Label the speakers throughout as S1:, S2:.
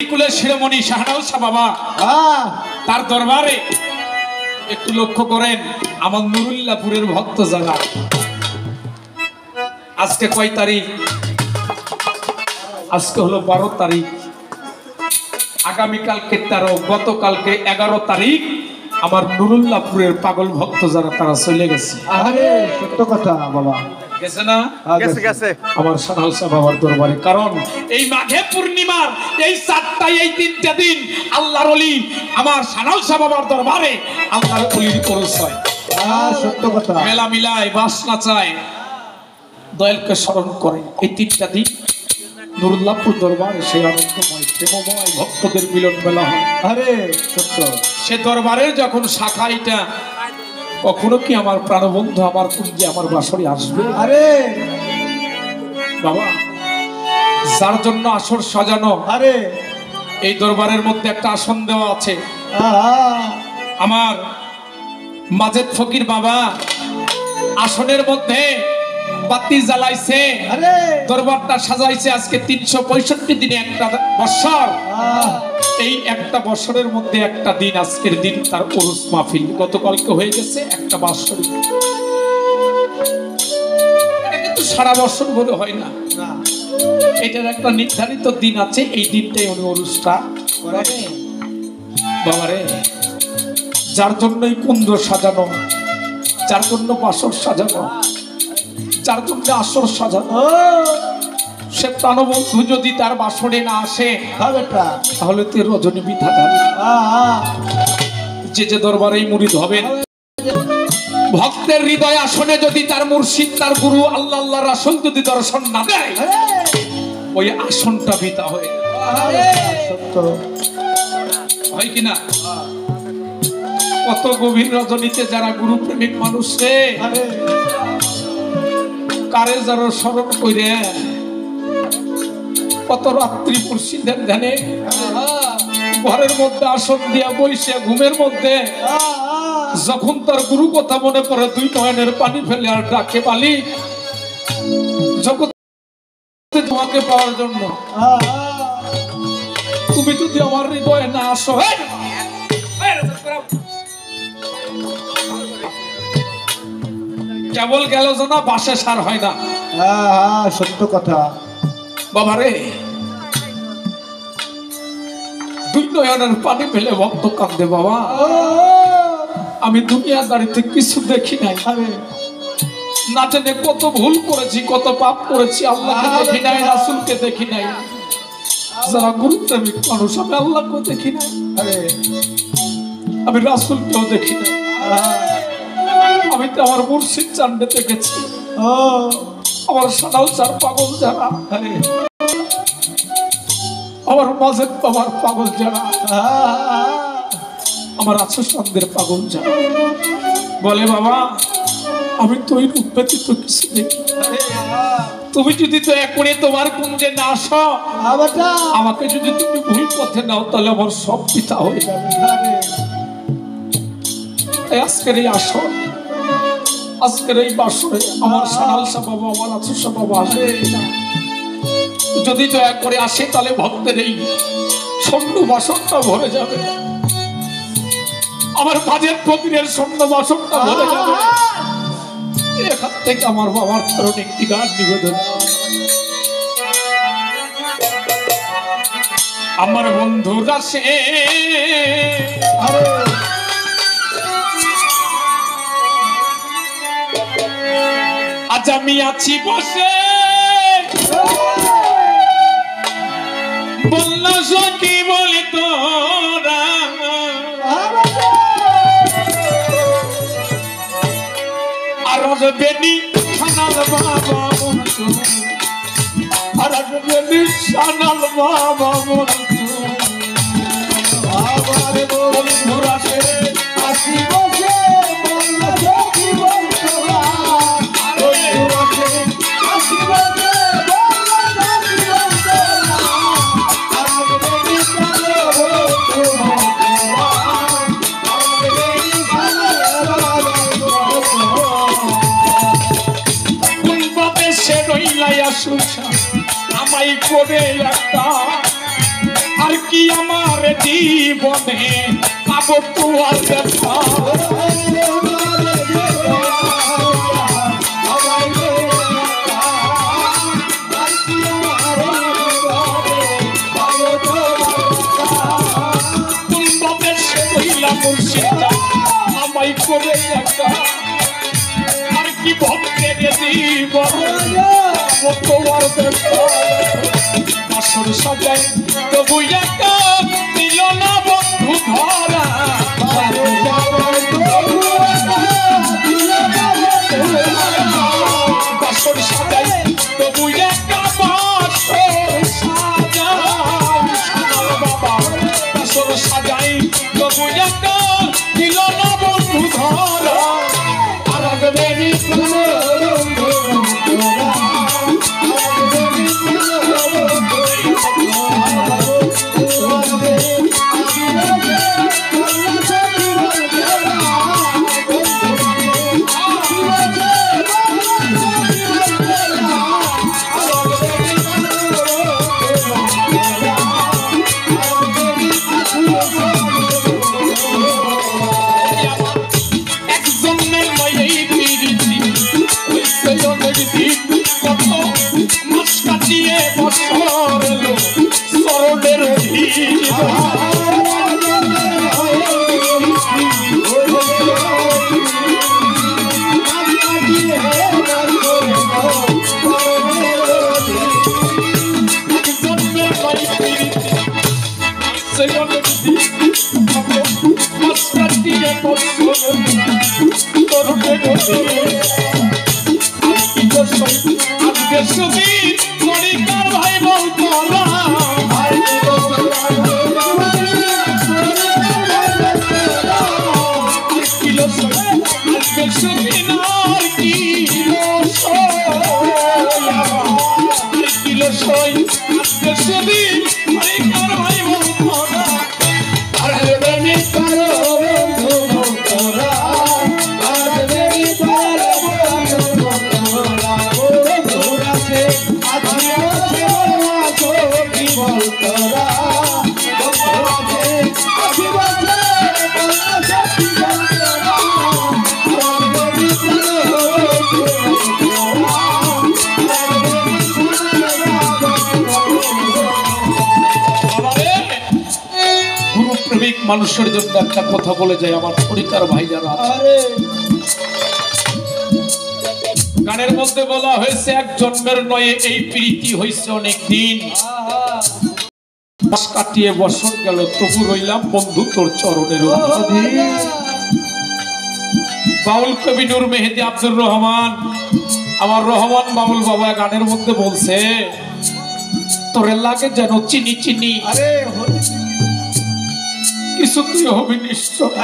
S1: কুলের শিরোমণি শাহনাউজ শাহ বাবা তার দরবারে একটু লক্ষ্য করেন। আমার নুরুল্লাহপুরের ভক্ত যারা, আজকে কয় তারিখ? আজকে হলো 12 তারিখ, আগামীকালকে 13, গতকালকে 11 তারিখ আমার নুরুল্লাহপুরের পাগল ভক্ত যারা তারা চলে গেছে।
S2: আরে সত্য কথা বাবা,
S1: গেছে না?
S3: গেছে
S1: আমার শাহনাউজ শাহ বাবার দরবারে। কারণ এই মাঘে পূর্ণিমার এই 4টায় এই 3টা দিন আল্লাহর ওলি আমার শাহনাউজ শাহ বাবার দরবারে আল্লাহর ওলির পরিচয়।
S2: সত্য কথা,
S1: মেলা মিলায়, বাস নাচায়, দয়ালকে স্মরণ করে। এই 3টা দিন নুরুল্লাহপুর দরবারে সেই আনন্দময় প্রেমময় ভক্তদের মিলন মেলা হয়।
S2: আরে সত্য,
S1: সে দরবারের যখন শাখা, এটা কখনো কি আমার প্রাণবন্ধু আমার কুঞ্জে আমার বাসরে আসবে?
S2: আরে
S1: বাবা, যার জন্য আসর সাজানো,
S2: আরে
S1: এই দরবারের মধ্যে একটা আসন দেওয়া আছে। আমার মাজেদ ফকির বাবা আসনের মধ্যে বাতি জ্বালাইছে,
S2: আরে
S1: দরবারটা সাজাইছে। আজকে 365 দিনে একটা বছর, এই একটা বছরের মধ্যে একটা দিন, আজকের দিন তার উরুস মাহফিল। গতকালকে হয়ে গেছে একটা বাৎসরিক। এটা কিন্তু সারা বছর বলে হয় না, এটার একটা নির্ধারিত দিন আছে। এই দিনটাই উনি উরুসটা বাবারে, যার জন্যই কুঞ্জ সাজানো, যার জন্য বাসর সাজানো, যার জন্য আসর সাজানো, সে প্রাণবন্ধু যদি তার বাসরে না আসে তাহলে তো রজনী বৃথা যাবে। যে দরবারেই মুরিদ হবেন, ভক্তের হৃদয় আসনে যদি তার মুর্শিদ, তার গুরু আল্লাহ আল্লাহ রাসূল যদি দর্শন না দেয়, ওই আসনটা বৃথা হয়ে হয় কিনা? কত গভীর রজনীতে যারা গুরু প্রেমিক মানুষ রে, কারে যারা স্মরণ করে, কত রাত্রি মুর্শিদের ধ্যানে ঘরের মধ্যে আসন দিয়া বইসে ঘুমের মধ্যে যখন তার গুরু কথা মনে পড়ে, 2 নয়নের পানি ফেলে আর ডাকে, বালি জগৎ তোমাকে পাওয়ার জন্য তুমি যদি আমার হৃদয়ে না আসো, কেবল গেল না বাসে সার হয় না।
S2: সত্য কথা
S1: বাবারে, 2 নয়নের পানি ফেলে ভক্ত কাঁদে। বাবা, আমি দুনিয়াদারিতে কিছু দেখি নাই, না জানে কত ভুল করেছি, কত পাপ করেছি। আল্লাহকে দেখি নাই, রাসূলকে দেখি নাই। যারা গুরু প্রেমিক মানুষ, আমি আল্লাহকে দেখি নাই, আমি রাসূলকেও দেখি নাই। আমি তো আমার মুর্শিদ চান্দে দেখেছি, আমার শাহনাউজ শাহর পাগল যারা, আমার মাজেদ বাবার পাগল যারা, আমার আছো চান্দের পাগল যারা বলে, বাবা আমি তো ওই রূপ ব্যতীত কিছু দেখি। তুমি যদি তো এখনই তোমার কুঞ্জে না আসো, আমাকে যদি তুমি ভুল পথে নাও, তাহলে আমার সব পিতা হয়ে যাবে। আজকের এই আসর, আজকের এই বাসরে আমার শাহনাউজ শাহ বাবা, আমার আছো শাহ বাবা আসে, যদি দয়া করে আসে, তাহলে ভক্তের এই স্বর্ণ বাসনটা ভরে যাবে, আমার মাজেদ ফকিরের স্বর্ণ বাসনটা ভরে যাবে। এখান থেকে আমার বাবার চরণে একটি গান নিবেদন। আমার বন্ধুরা সে আজ আমি আছি বসে, বলল সখী বলে তোরা, আর বেনি শানাল বাবা বন্ধু, আর বেনি শানাল বাবা বন্ধু, আমার বন্ধুরা সে আসি বসে, বলল সখী বলে তোরা, বন্ধুরা সে আসি বসে, আমায় করে একটা, আর কি কি আমার জীবনে পাবো তো আর দেখা মুর্শিদা আমায় করে একা আর কি ভক্তের জীবন তোমার দেখা আসর সাজাই তবু একা দিল না বন্ধু ধরা বাসর সাজাই তবু একা বাসর সাজাই বাবা বাসর সাজাই তবু একা দিল না বন্ধু ধরা আর আগবেরি ভাই বলতো মানুষের জন্য একটা কথা বলে যায় আমার পরিকার ভাই যারা আছে গানের মধ্যে বলা হয়েছে এক জন্মের নয় এই প্রীতি হয়েছে অনেক দিন মাস কাটিয়ে বছর গেল তবু রইলাম বন্ধু তোর চরণের বাউল কবি নূর মেহেদি আব্দুর রহমান আমার রহমান বাবুল বাবা গানের মধ্যে বলছে তোরে লাগে যেন চিনি চিনি কিছু তুই হবি নিশ্চয়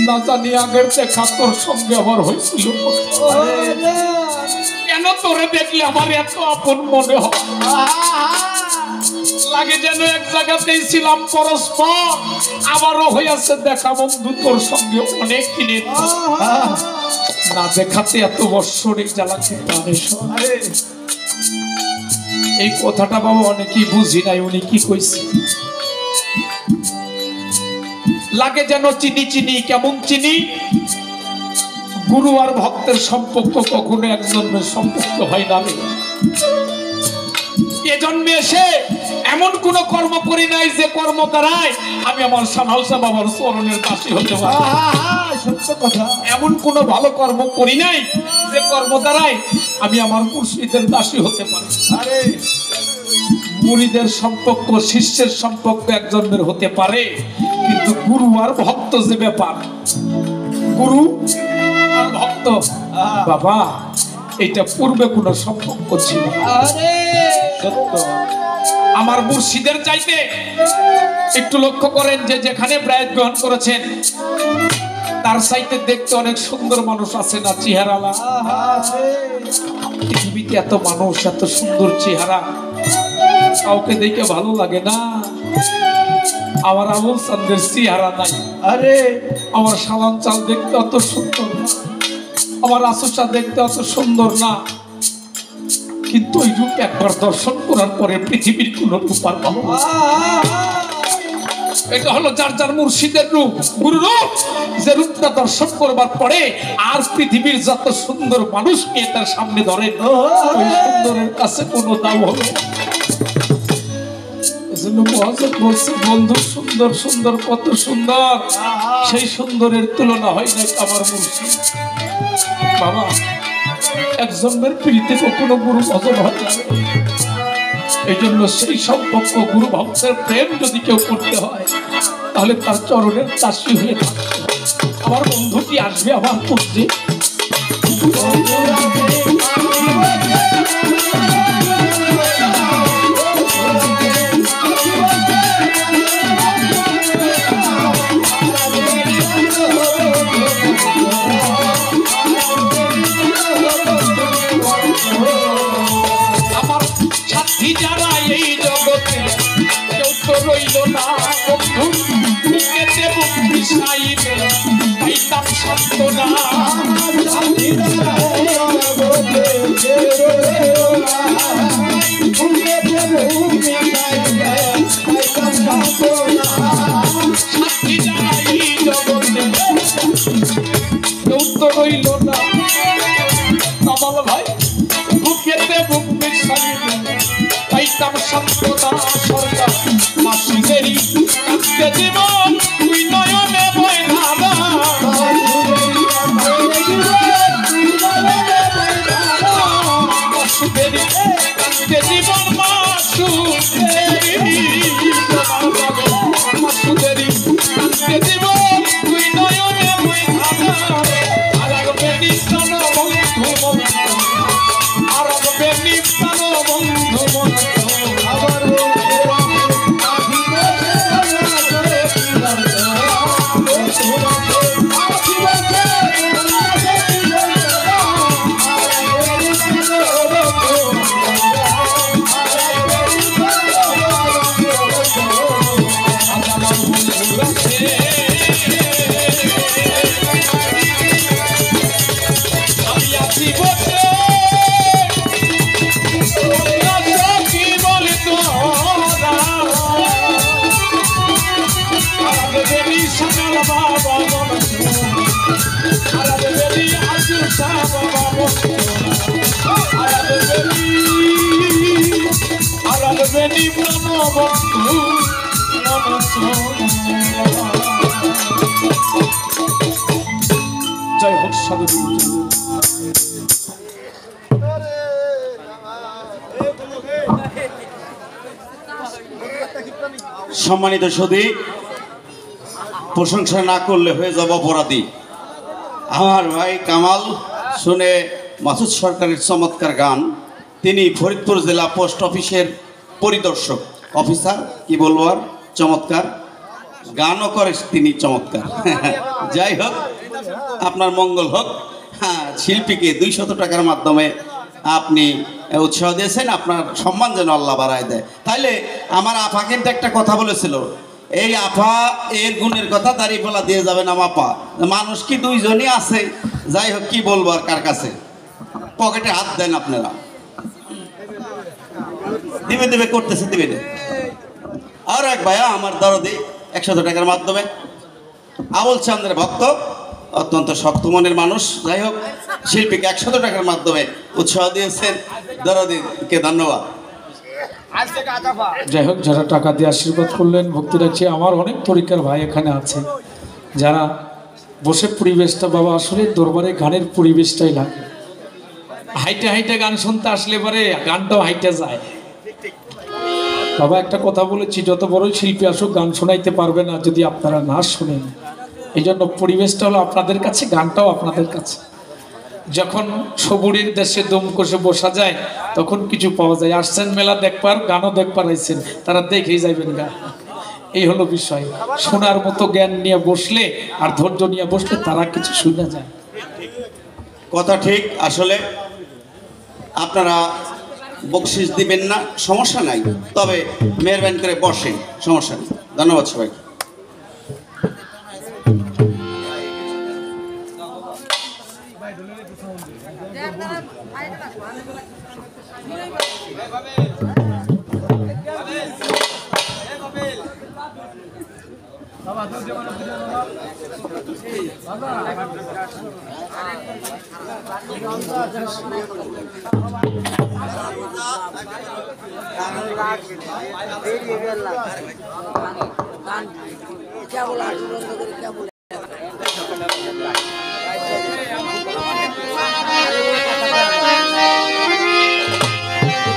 S1: না জানি আগের দেখা তোর সঙ্গে আমার হয়েছিল কেন তোরে দেখলে আমার এত আপন মনে হয় লাগে যেন এক জায়গাতেই ছিলাম পরস্পর আবারও হইয়াছে দেখা বন্ধু তোর সঙ্গে অনেক দিনের না দেখাতে এত বৎসরিক জ্বালাচ্ছি এই কথাটা বাবা অনেকেই বুঝি নাই উনি কি কইছে লাগে যেন চিনি চিনি কেমন চিনি গুরু আর ভক্তের সম্পর্ক কখনো এক জন্মের সম্পর্ক হয় না এ জন্মে এসে এমন কোন কর্ম করি নাই যে কর্ম দ্বারায় আমি আমার সানহাউসা বাবার চরণের দাসী হতে পারি সত্য কথা এমন কোন ভালো কর্ম করি নাই যে কর্ম দ্বারায় আমি আমার মুর্শিদের দাসী হতে পারি আরে মুরিদের সম্পর্ক শিষ্যের সম্পর্ক এক জন্মের হতে পারে কিন্তু গুরু আর ভক্ত যে ব্যাপার গুরু আর ভক্ত বাবা এটা পূর্বে কোন সম্পর্ক ছিল আরে সত্য আমার মুর্শিদের চাইতে একটু লক্ষ্য করেন যে যেখানে ব্রায়াত গ্রহণ করেছেন তার চাইতে দেখতে অনেক সুন্দর মানুষ আছে না চেহারালা পৃথিবীতে এত মানুষ এত সুন্দর চেহারা কাউকে দেখে ভালো লাগে না আমার আমল চাঁদের চেহারা নাই আরে আমার সালাম চাল দেখতে অত সুন্দর না আমার আসুসা দেখতে অত সুন্দর না কিন্তু ওই রূপ একবার দর্শন করার পরে পৃথিবীর কোন রূপ আর পাবো না। এটা হলো যার যার মুর্শিদের রূপ, গুরু রূপ, যে রূপটা দর্শন করবার পরে আর পৃথিবীর যত সুন্দর মানুষ নিয়ে তার সামনে ধরে ওই সুন্দরের কাছে কোনো দাম হবে না। এজন্য মহাজন বলছে, বন্ধু সুন্দর সুন্দর কত সুন্দর, সেই সুন্দরের তুলনা হয় না আমার মুর্শিদ। বাবা, এক জন্মের প্রীতি কখনো গুরু ভজন হয় না। এই জন্য সেই সম্পর্ক গুরু ভক্তের প্রেম যদি কেউ করতে হয় তাহলে তার চরণের দাসী হয়ে থাকবে। আমার বন্ধুটি আসবে আমার পুত্রে, আমার সাথী যারা এই জগতে কেউ তো রইল না বন্ধু, বুকেতে বুক মিশাইবে পাইতাম সান্ত্বনা। সাথী যারা এই জগতে কেউ রইল না, বুকেতে বুক মিশাইবে পাইতাম সান্ত্বনা। সাথী যারা এই জগতে কেউ তো রইল না, কামাল ভাই বুকেতে বুক মিশাইবে পাইতাম সান্ত্বনা। সরকার মাসিদেরই কাঁদতে জীবন তুই নয়নে বয়নাবা, মাসুদেরই কাঁদতে জীবন মাসুদেরই, মাসুদেরই কাঁদতে জীবন তুই নয়নে বয়নাবা। আর আগবে নিস্তান বন্ধু বন্ধু, আর আগবে নিস্তান বন্ধু বন্ধু। জয় হোক সাধু।
S3: সম্মানিত সুধী, প্রশংসা না করলে হয়ে যাব অপরাধী। আমার ভাই কামাল শুনে মাসুদ সরকারের চমৎকার গান। তিনি ফরিদপুর জেলা পোস্ট অফিসের পরিদর্শক অফিসার, কি বলবো আর, চমৎকার গানও করে তিনি, চমৎকার। যাই হোক, আপনার মঙ্গল হোক। হ্যাঁ, শিল্পীকে 200 টাকার মাধ্যমে আপনি উৎসাহ দিয়েছেন, আপনার সম্মান যেন আল্লাহ বাড়ায় দেয়। তাইলে আমার আফা কিন্তু একটা কথা বলেছিল, এই আফা এর গুণের কথা দাঁড়িপাল্লা দিয়ে যাবেন আমার আপা। মানুষ কি দুইজনই আছে? যাই হোক, কি বলবো আর কার কাছে, পকেটে হাত দেন আপনারা, দিবে দিবে করতেছে, দিবে না। আর এক ভাইয়া আমার দরদি 100 টাকার মাধ্যমে, আবুল চান্দের ভক্ত, অত্যন্ত শক্ত মনের মানুষ। যাই হোক, শিল্পীকে 100 টাকার মাধ্যমে উৎসাহ দিয়েছেন, দরদিকে ধন্যবাদ।
S1: যাই হোক, যারা টাকা দিয়ে আশীর্বাদ করলেন, ভক্তি রাখছে, আমার অনেক তরিকার ভাই এখানে আছে যারা বসে পরিবেশটা, বাবা আসলে দরবারে গানের পরিবেশটাই লাগে। হাইটে হাইটে গান শুনতে আসলে পরে গানটাও হাইটে যায়। বাবা একটা কথা বলেছি, যত বড় শিল্পী আসুক গান শোনাইতে পারবে না যদি আপনারা না শোনেন। এই জন্য পরিবেশটা হলো আপনাদের কাছে, গানটাও আপনাদের কাছে। যখন সবুরির দেশে দম কষে বসা যায় তখন কিছু পাওয়া যায়। আসছেন মেলা দেখবার, গানও দেখবার আইছেন, তারা দেখেই যাইবেন গান। এই হলো বিষয়। শোনার মতো জ্ঞান নিয়ে বসলে আর ধৈর্য নিয়ে বসলে তারা কিছু শুনে যায়।
S3: কথা ঠিক। আসলে আপনারা বকশিস দিবেন না, সমস্যা নাই, তবে মেহরবানি করে বসেন, সমস্যা নেই। ধন্যবাদ সবাই।
S4: क्या बोला